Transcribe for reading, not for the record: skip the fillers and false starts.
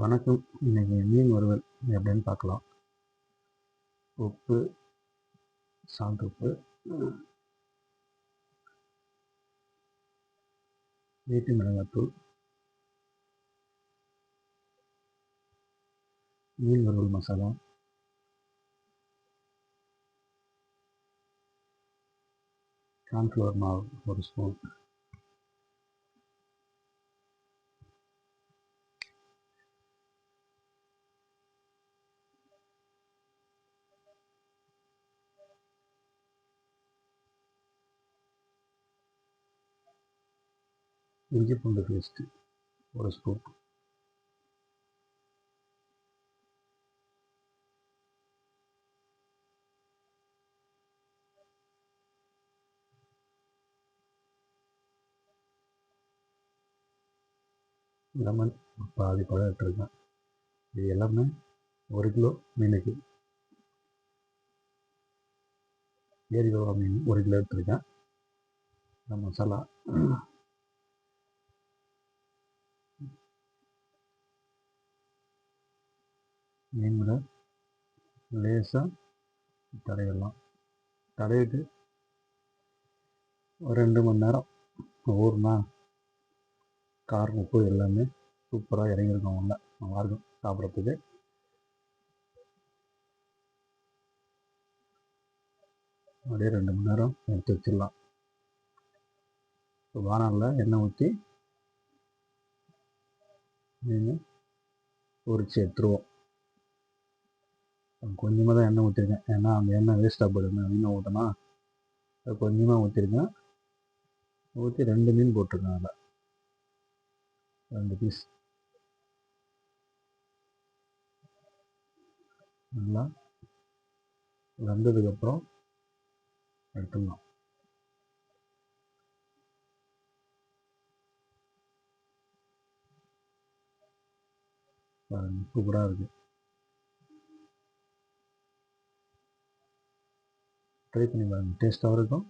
வணக்கம். இன்னைக்கு மீன் வறுவல் எப்படின்னு பார்க்கலாம். உப்பு, சால்ட் உப்பு, வீட்டு மிளகாத்தூள், மீன் வறுவல் மசாலா, கார்ன்ஃப்ளவர் மாவு 1 ஸ்பூன், இஞ்சி பூண்டு பேஸ்ட்டு 1 ஸ்பூன், லெமன் பாதி பழம் எடுத்துருக்கேன். இது எல்லாமே 1 கிலோ மீனுக்கு. ஏரி கழுவா மீன் 1 கிலோ எடுத்துருக்கேன். இந்த மசாலா மீனில் லேசாக தடவிடலாம். தடவிட்டு ஒரு 2 மணி நேரம் ஊறினா காரம் உப்பு எல்லாமே சூப்பராக இறங்கியிருக்கும். உள்ள நல்லாயிருக்கும் சாப்பிட்றதுக்கு. அப்படியே 2 மணி நேரம் எடுத்து வச்சிடலாம். வானலில் எண்ணெய் ஊற்றி மீன் பொரிச்சு எடுத்துருவோம். கொஞ்சமாக தான் எண்ணெய் ஊற்றிருக்கேன், ஏன்னா அந்த எண்ணெய் வேஸ்ட்டாக போயிடுங்க. மீன் ஊற்றினா அது கொஞ்சமாக ஊற்றிருக்கேன். ஊற்றி 2 மீன் போட்டிருக்கேன். அதில் 2 பீஸ் நல்லா வெந்ததுக்கப்புறம் எடுத்துடலாம். சூப்பராக இருக்குது. ட்ரை பண்ணி பாருங்கள், டேஸ்ட்டாகவும் இருக்கும்.